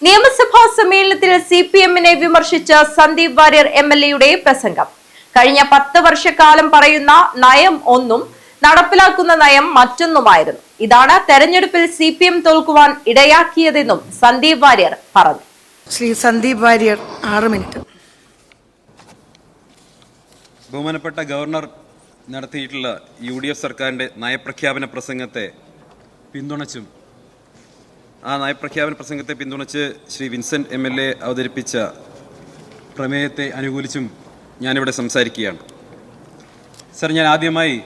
നിയമസഭാ സമ്മേളനത്തിൽ സിപിഎമ്മിനെ വിമർശിച്ച സന്ദീപ് വാര്യർ എംഎൽഎയുടെ പ്രസംഗം. കഴിഞ്ഞ 10 വർഷക്കാലം പറയുന്ന നയം ഒന്നും നടപ്പിലാക്കുന്ന നയം മറ്റൊന്നുമായിരുന്നു. ഇതാണ് തെരഞ്ഞെടുപ്പിൽ സിപിഎം തോൽക്കുവാൻ ഇടയാക്കിയതെന്നും സന്ദീപ് വാര്യർ പറഞ്ഞു. ശ്രീ സന്ദീപ് വാര്യർ 6 മിനിറ്റ്. ബഹുമാനപ്പെട്ട ഗവർണർ നടത്തിയിട്ടുള്ള UDF സർക്കാരിൻ്റെ നയപ്രഖ്യാപന പ്രസംഗത്തെ പിന്തുണച്ചും ആ നയപ്രഖ്യാപന പ്രസംഗത്തെ പിന്തുണച്ച് ശ്രീ വിൻസെൻ്റ് MLA അവതരിപ്പിച്ച പ്രമേയത്തെ അനുകൂലിച്ചും ഞാനിവിടെ സംസാരിക്കുകയാണ്. സർ, ഞാൻ ആദ്യമായി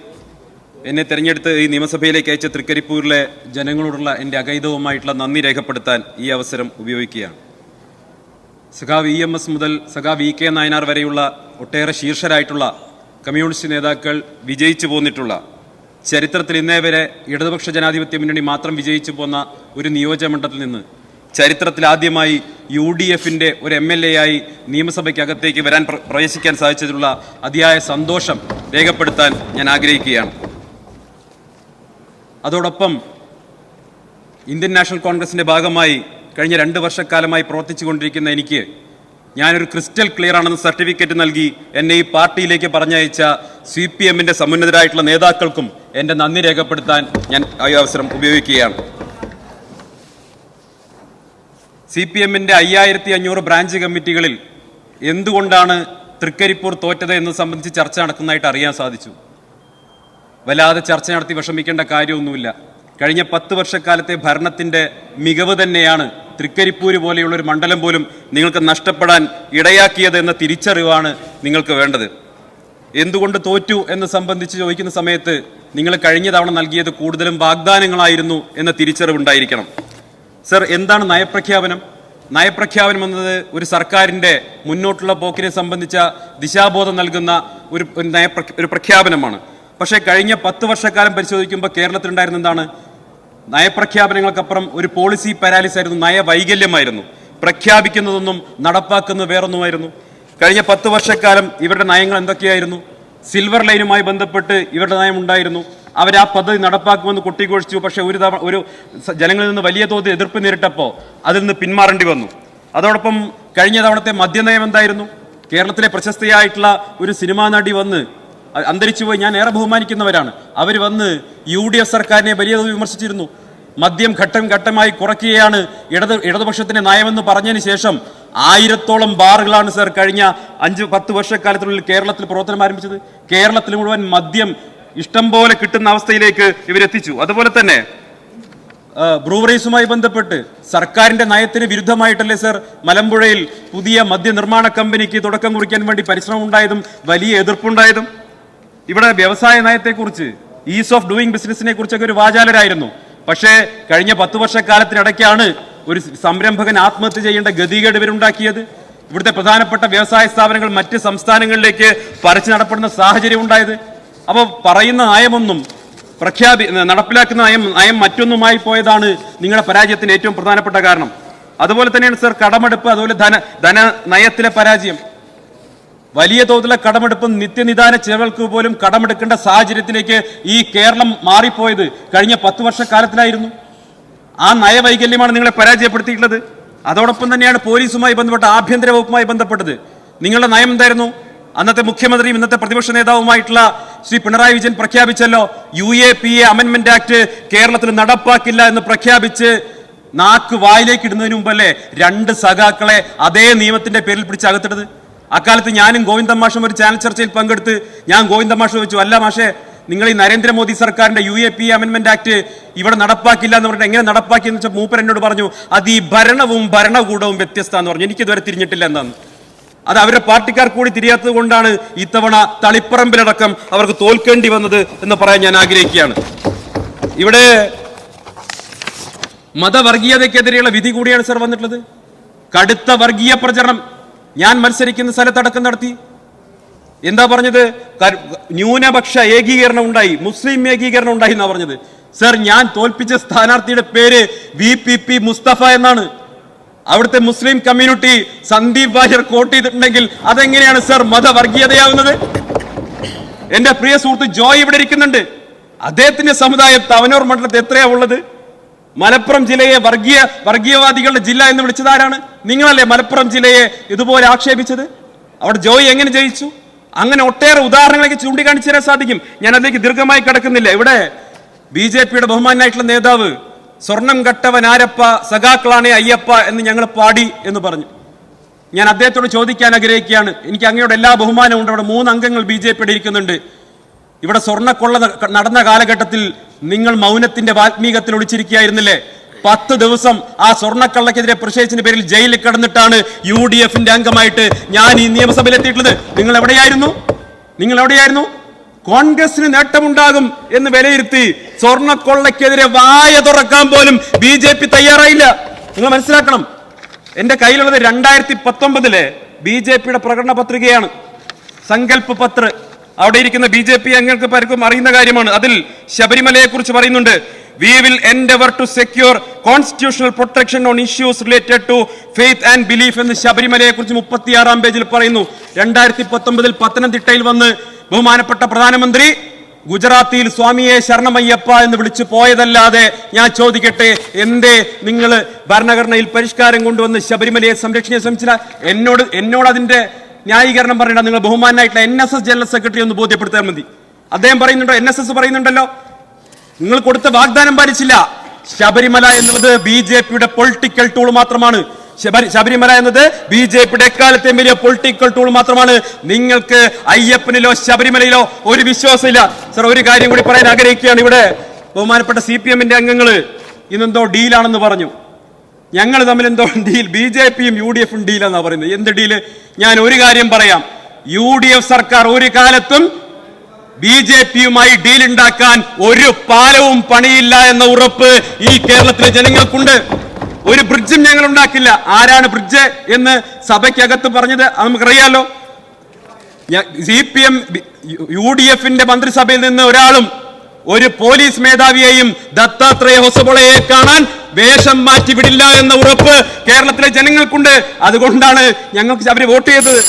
എന്നെ തിരഞ്ഞെടുത്ത് ഈ നിയമസഭയിലേക്ക് അയച്ച തൃക്കരിപ്പൂരിലെ ജനങ്ങളോടുള്ള എൻ്റെ അഗൈതവുമായിട്ടുള്ള നന്ദി രേഖപ്പെടുത്താൻ ഈ അവസരം ഉപയോഗിക്കുകയാണ്. സഖാവ് EMS മുതൽ സഖാവ് EK നായനാർ വരെയുള്ള ഒട്ടേറെ ശീർഷരായിട്ടുള്ള കമ്മ്യൂണിസ്റ്റ് നേതാക്കൾ വിജയിച്ചു പോന്നിട്ടുള്ള, ചരിത്രത്തിൽ ഇന്നേ വരെ ഇടതുപക്ഷ ജനാധിപത്യ മുന്നണി മാത്രം വിജയിച്ചു പോന്ന ഒരു നിയോജകമണ്ഡലത്തിൽ നിന്ന് ചരിത്രത്തിൽ ആദ്യമായി UDFൻ്റെ ഒരു MLA ആയി നിയമസഭയ്ക്കകത്തേക്ക് പ്രവേശിക്കാൻ സാധിച്ചതിലുള്ള അതിയായ സന്തോഷം രേഖപ്പെടുത്താൻ ഞാൻ ആഗ്രഹിക്കുകയാണ്. അതോടൊപ്പം ഇന്ത്യൻ നാഷണൽ കോൺഗ്രസിൻ്റെ ഭാഗമായി കഴിഞ്ഞ 2 വർഷക്കാലമായി പ്രവർത്തിച്ചു കൊണ്ടിരിക്കുന്ന എനിക്ക് ഞാനൊരു ക്രിസ്റ്റൽ ക്ലിയർ ആണെന്ന് സർട്ടിഫിക്കറ്റ് നൽകി എന്നെ ഈ പാർട്ടിയിലേക്ക് പറഞ്ഞയച്ച CPMൻ്റെ സമുന്നതരായിട്ടുള്ള നേതാക്കൾക്കും എൻ്റെ നന്ദി രേഖപ്പെടുത്താൻ ഞാൻ ഈ അവസരം ഉപയോഗിക്കുകയാണ്. CPMൻ്റെ 5500 ബ്രാഞ്ച് കമ്മിറ്റികളിൽ എന്തുകൊണ്ടാണ് തൃക്കരിപ്പൂർ തോറ്റത് എന്ന് സംബന്ധിച്ച് ചർച്ച നടക്കുന്നതായിട്ട് അറിയാൻ സാധിച്ചു. വല്ലാതെ ചർച്ച നടത്തി വിഷമിക്കേണ്ട കാര്യമൊന്നുമില്ല. കഴിഞ്ഞ 10 വർഷക്കാലത്തെ ഭരണത്തിൻ്റെ മികവ് തന്നെയാണ് തൃക്കരിപ്പൂര് പോലെയുള്ളൊരു മണ്ഡലം പോലും നിങ്ങൾക്ക് നഷ്ടപ്പെടാൻ ഇടയാക്കിയത് എന്ന തിരിച്ചറിവാണ് നിങ്ങൾക്ക് വേണ്ടത്. എന്തുകൊണ്ട് തോറ്റു എന്ന് സംബന്ധിച്ച് ചോദിക്കുന്ന സമയത്ത് നിങ്ങൾ കഴിഞ്ഞ തവണ നൽകിയത് കൂടുതലും വാഗ്ദാനങ്ങളായിരുന്നു എന്ന തിരിച്ചറിവുണ്ടായിരിക്കണം. സർ, എന്താണ് നയപ്രഖ്യാപനം? നയപ്രഖ്യാപനം എന്നത് ഒരു സർക്കാരിൻ്റെ മുന്നോട്ടുള്ള പോക്കിനെ സംബന്ധിച്ച ദിശാബോധം നൽകുന്ന ഒരു പ്രഖ്യാപനമാണ്. പക്ഷേ കഴിഞ്ഞ 10 വർഷക്കാലം പരിശോധിക്കുമ്പോൾ കേരളത്തിലുണ്ടായിരുന്ന എന്താണ്? നയപ്രഖ്യാപനങ്ങൾക്കപ്പുറം ഒരു പോളിസി പാരാലിസ് ആയിരുന്നു, നയവൈകല്യമായിരുന്നു. പ്രഖ്യാപിക്കുന്നതൊന്നും നടപ്പാക്കുന്നത് വേറൊന്നുമായിരുന്നു. കഴിഞ്ഞ 10 വർഷക്കാലം ഇവരുടെ നയങ്ങൾ എന്തൊക്കെയായിരുന്നു? സിൽവർ ലൈനുമായി ബന്ധപ്പെട്ട് ഇവരുടെ നയം ഉണ്ടായിരുന്നു. അവർ ആ പദ്ധതി നടപ്പാക്കുമെന്ന് കൊട്ടിഘോഷിച്ചു. പക്ഷേ ഒരു ജനങ്ങളിൽ നിന്ന് വലിയ തോതിൽ എതിർപ്പ് നേരിട്ടപ്പോൾ അതിൽ നിന്ന് പിന്മാറേണ്ടി വന്നു. അതോടൊപ്പം കഴിഞ്ഞ തവണത്തെ മദ്യനയം എന്തായിരുന്നു? കേരളത്തിലെ പ്രശസ്തയായിട്ടുള്ള ഒരു സിനിമാ നടി വന്ന് അന്തരിച്ചുപോയി, ഞാൻ ഏറെ ബഹുമാനിക്കുന്നവരാണ്, അവർ വന്ന് UDF സർക്കാരിനെ വലിയ തോതിൽ വിമർശിച്ചിരുന്നു. മദ്യം ഘട്ടം ഘട്ടമായി കുറയ്ക്കുകയാണ് ഇടതുപക്ഷത്തിന്റെ നയമെന്ന് പറഞ്ഞതിന് ശേഷം 1000-ഓളം ബാറുകളാണ് സർ കഴിഞ്ഞ 5-10 വർഷക്കാലത്തിനുള്ളിൽ കേരളത്തിൽ പ്രവർത്തനം ആരംഭിച്ചത്. കേരളത്തിൽ മുഴുവൻ മദ്യം ഇഷ്ടം പോലെ കിട്ടുന്ന അവസ്ഥയിലേക്ക് ഇവരെത്തിച്ചു. അതുപോലെ തന്നെ ബ്രൂവറീസുമായി ബന്ധപ്പെട്ട് സർക്കാരിന്റെ നയത്തിന് വിരുദ്ധമായിട്ടല്ലേ സർ മലമ്പുഴയിൽ പുതിയ മദ്യനിർമ്മാണ കമ്പനിക്ക് തുടക്കം കുറിക്കാൻ വേണ്ടി പരിശ്രമം ഉണ്ടായതും വലിയ എതിർപ്പുണ്ടായതും? ഇവിടെ വ്യവസായ നയത്തെക്കുറിച്ച്, ഈസ് ഓഫ് ഡൂയിങ് ബിസിനസിനെ കുറിച്ചൊക്കെ ഒരു വാചാലരായിരുന്നു. പക്ഷേ കഴിഞ്ഞ 10 വർഷക്കാലത്തിനിടയ്ക്കാണ് ഒരു സംരംഭകൻ ആത്മഹത്യ ചെയ്യേണ്ട ഗതികേട് ഇവരുണ്ടാക്കിയത്. ഇവിടുത്തെ പ്രധാനപ്പെട്ട വ്യവസായ സ്ഥാപനങ്ങൾ മറ്റ് സംസ്ഥാനങ്ങളിലേക്ക് പറിച്ചു നടപ്പെടുന്ന സാഹചര്യം ഉണ്ടായത്. അപ്പോൾ പറയുന്ന നയമൊന്നും നടപ്പിലാക്കുന്ന നയം മറ്റൊന്നുമായി പോയതാണ് നിങ്ങളുടെ പരാജയത്തിന് ഏറ്റവും പ്രധാനപ്പെട്ട കാരണം. അതുപോലെ തന്നെയാണ് സർ കടമെടുപ്പ്, അതുപോലെ ധന നയത്തിലെ പരാജയം. വലിയ തോതിലുള്ള കടമെടുപ്പും നിത്യനിദാന ചെലവുകൾക്ക് പോലും കടമെടുക്കേണ്ട സാഹചര്യത്തിലേക്ക് ഈ കേരളം മാറിപ്പോയത് കഴിഞ്ഞ 10 വർഷക്കാലത്തിലായിരുന്നു. ആ നയവൈകല്യമാണ് നിങ്ങളെ പരാജയപ്പെടുത്തിയിട്ടുള്ളത്. അതോടൊപ്പം തന്നെയാണ് പോലീസുമായി ബന്ധപ്പെട്ട, ആഭ്യന്തര വകുപ്പുമായി ബന്ധപ്പെട്ടത്. നിങ്ങളുടെ നയം എന്തായിരുന്നു? അന്നത്തെ മുഖ്യമന്ത്രിയും ഇന്നത്തെ പ്രതിപക്ഷ നേതാവുമായിട്ടുള്ള ശ്രീ പിണറായി വിജയൻ പ്രഖ്യാപിച്ചല്ലോ, UAPA അമെൻമെന്റ് ആക്ട് കേരളത്തിൽ നടപ്പാക്കില്ല എന്ന് പ്രഖ്യാപിച്ച് നാക്ക് വായിലേക്ക് ഇടുന്നതിന് മുമ്പല്ലേ 2 സഖാക്കളെ അതേ നിയമത്തിന്റെ പേരിൽ പിടിച്ച് അകത്തിട്ടത്. അക്കാലത്ത് ഞാനും ഗോവിന്ദൻ മാഷും ഒരു ചാനൽ ചർച്ചയിൽ പങ്കെടുത്ത് ഞാൻ ഗോവിന്ദൻ മാഷ് ചോദിച്ചു, അല്ല മാഷേ, നിങ്ങൾ ഈ നരേന്ദ്രമോദി സർക്കാരിന്റെ UAPA അമെൻമെന്റ് ആക്ട് ഇവിടെ നടപ്പാക്കില്ല എന്ന് പറഞ്ഞിട്ട് എങ്ങനെ നടപ്പാക്കി എന്ന് വെച്ചാൽ മൂപ്പർ എന്നോട് പറഞ്ഞു, അത് ഈ ഭരണവും ഭരണകൂടവും വ്യത്യസ്തമാണെന്ന് പറഞ്ഞു. എനിക്കിതുവരെ തിരിഞ്ഞിട്ടില്ല എന്നാണ്. അത് അവരുടെ പാർട്ടിക്കാർ കൂടി തിരിയാത്തത് കൊണ്ടാണ് ഇത്തവണ തളിപ്പറമ്പിലടക്കം അവർക്ക് തോൽക്കേണ്ടി വന്നത് എന്ന് പറയാൻ ഞാൻ ആഗ്രഹിക്കുകയാണ്. ഇവിടെ മതവർഗീയതയ്ക്കെതിരെയുള്ള വിധി കൂടിയാണ് സർ വന്നിട്ടുള്ളത്. കടുത്ത വർഗീയ പ്രചരണം ഞാൻ മത്സരിക്കുന്ന സ്ഥലത്തടക്കം നടത്തി. എന്താ പറഞ്ഞത്? ന്യൂനപക്ഷ ഏകീകരണം ഉണ്ടായി, മുസ്ലിം ഏകീകരണം ഉണ്ടായി എന്നാ പറഞ്ഞത്. സർ, ഞാൻ തോൽപ്പിച്ച സ്ഥാനാർത്ഥിയുടെ പേര് VPP മുസ്തഫ എന്നാണ്. അവിടുത്തെ മുസ്ലിം കമ്മ്യൂണിറ്റി സന്ദീപ് വാര്യർ കോട്ട് ചെയ്തിട്ടുണ്ടെങ്കിൽ അതെങ്ങനെയാണ് സർ മതവർഗീയതയാവുന്നത്? എന്റെ പ്രിയ സുഹൃത്ത് ജോയ് ഇവിടെ ഇരിക്കുന്നുണ്ട്. അദ്ദേഹത്തിന്റെ സമുദായം തവനൂർ മണ്ഡലത്തിൽ എത്രയാ ഉള്ളത്? മലപ്പുറം ജില്ലയെ വർഗീയവാദികളുടെ ജില്ല എന്ന് വിളിച്ചതാരാണ്? നിങ്ങളല്ലേ മലപ്പുറം ജില്ലയെ ഇതുപോലെ ആക്ഷേപിച്ചത്? അവിടെ ജോയി എങ്ങനെ ജയിച്ചു? അങ്ങനെ ഒട്ടേറെ ഉദാഹരണങ്ങളൊക്കെ ചൂണ്ടിക്കാണിച്ചു തരാൻ സാധിക്കും. ഞാൻ അതിലേക്ക് ദീർഘമായി കിടക്കുന്നില്ല. ഇവിടെ BJPയുടെ ബഹുമാനായിട്ടുള്ള നേതാവ് സ്വർണം കട്ടവൻ ആരപ്പ, സഖാക്കളാണേ അയ്യപ്പ എന്ന് ഞങ്ങൾ പാടി എന്ന് പറഞ്ഞു. ഞാൻ അദ്ദേഹത്തോട് ചോദിക്കാൻ ആഗ്രഹിക്കുകയാണ്. എനിക്ക് അങ്ങയോട് എല്ലാ ബഹുമാനവും ഉണ്ട്. അവിടെ 3 അംഗങ്ങൾ BJPയുടെ ഇരിക്കുന്നുണ്ട്. ഇവിടെ സ്വർണ്ണക്കൊള്ള നടന്ന കാലഘട്ടത്തിൽ നിങ്ങൾ മൗനത്തിന്റെ വാൽമീകത്തിൽ ഒളിച്ചിരിക്കുകയായിരുന്നില്ലേ? 10 ദിവസം ആ സ്വർണ്ണക്കള്ളക്കെതിരെ പ്രതിഷേധത്തിന്റെ പേരിൽ ജയിലിൽ കിടന്നിട്ടാണ് UDFന്റെ അംഗമായിട്ട് ഞാൻ ഈ നിയമസഭയിൽ എത്തിയിട്ടുള്ളത്. നിങ്ങൾ എവിടെയായിരുന്നു? കോൺഗ്രസിന് നേട്ടമുണ്ടാകും എന്ന് വിലയിരുത്തി സ്വർണ്ണക്കൊള്ളക്കെതിരെ വായ തുറക്കാൻ പോലും BJP തയ്യാറായില്ല. നിങ്ങൾ മനസ്സിലാക്കണം. എന്റെ കയ്യിലുള്ളത് 2019 BJPയുടെ പ്രകടന പത്രികയാണ്, സങ്കല്പ് പത്ര. അവിടെ ഇരിക്കുന്ന BJP അംഗങ്ങൾക്ക് പലർക്കും അറിയുന്ന കാര്യമാണ്. അതിൽ ശബരിമലയെ കുറിച്ച് പറയുന്നുണ്ട്. We will endeavor to secure constitutional protection on issues related to faith and belief എന്ന് ശബരിമലയെ കുറിച്ച് 36-ാം പേജിൽ പറയുന്നു. 2019 പത്തനംതിട്ടയിൽ വന്ന് ബഹുമാനപ്പെട്ട പ്രധാനമന്ത്രി ഗുജറാത്തിയിൽ സ്വാമിയെ ശരണമയ്യപ്പ എന്ന് വിളിച്ചു പോയതല്ലാതെ ഞാൻ ചോദിക്കട്ടെ, എന്തേ നിങ്ങൾ ഭരണഘടനയിൽ പരിഷ്കാരം കൊണ്ടുവന്ന് ശബരിമലയെ സംരക്ഷിക്കാൻ ശ്രമിച്ചില്ല? എന്നോട് അതിന്റെ ന്യായീകരണം പറയണ്ട. നിങ്ങൾ ബഹുമാനായിട്ടുള്ള NSS ജനറൽ സെക്രട്ടറി ഒന്ന് ബോധ്യപ്പെടുത്താൻ മതി. അദ്ദേഹം പറയുന്നുണ്ടോ, NSS പറയുന്നുണ്ടല്ലോ, നിങ്ങൾ കൊടുത്ത വാഗ്ദാനം പാലിച്ചില്ല. ശബരിമല എന്നുള്ളത് BJPയുടെ പൊളിറ്റിക്കൽ ടൂൾ മാത്രമാണ്. ശബരിമല എന്നത് BJPയുടെ എക്കാലത്തെയും വലിയ പൊളിറ്റിക്കൽ ടൂൾ മാത്രമാണ്. നിങ്ങൾക്ക് അയ്യപ്പനിലോ ശബരിമലയിലോ ഒരു വിശ്വാസമില്ല. സർ, ഒരു കാര്യം കൂടി പറയാൻ ആഗ്രഹിക്കുകയാണ്. ഇവിടെ ബഹുമാനപ്പെട്ട CPMന്റെ അംഗങ്ങൾ ഇന്നെന്തോ ഡീലാണെന്ന് പറഞ്ഞു. ഞങ്ങൾ തമ്മിൽ എന്തോ ഡീൽ, BJPയും UDFും ഡീലാന്നാ പറയുന്നത്. എന്ത് ഡീല്? ഞാൻ ഒരു കാര്യം പറയാം. UDF സർക്കാർ ഒരു കാലത്തും BJPയുമായി ഡീൽ ഉണ്ടാക്കാൻ ഒരു പാലവും പണിയില്ല എന്ന ഉറപ്പ് ഈ കേരളത്തിലെ ജനങ്ങൾക്കുണ്ട്. ഒരു ബ്രിഡ്ജും ഞങ്ങൾ ഉണ്ടാക്കില്ല. ആരാണ് ബ്രിഡ്ജ് എന്ന് സഭയ്ക്കകത്ത് പറഞ്ഞത് നമുക്കറിയാലോ. CPM UDFന്റെ മന്ത്രിസഭയിൽ നിന്ന് ഒരാളും ഒരു പോലീസ് മേധാവിയെയും ദത്താത്രേയ ഹൊസബോളയെ കാണാൻ വേഷം മാറ്റി വിടില്ല എന്ന ഉറപ്പ് കേരളത്തിലെ ജനങ്ങൾക്കുണ്ട്. അതുകൊണ്ടാണ് ഞങ്ങൾക്ക് അവരെ വോട്ട് ചെയ്തത്.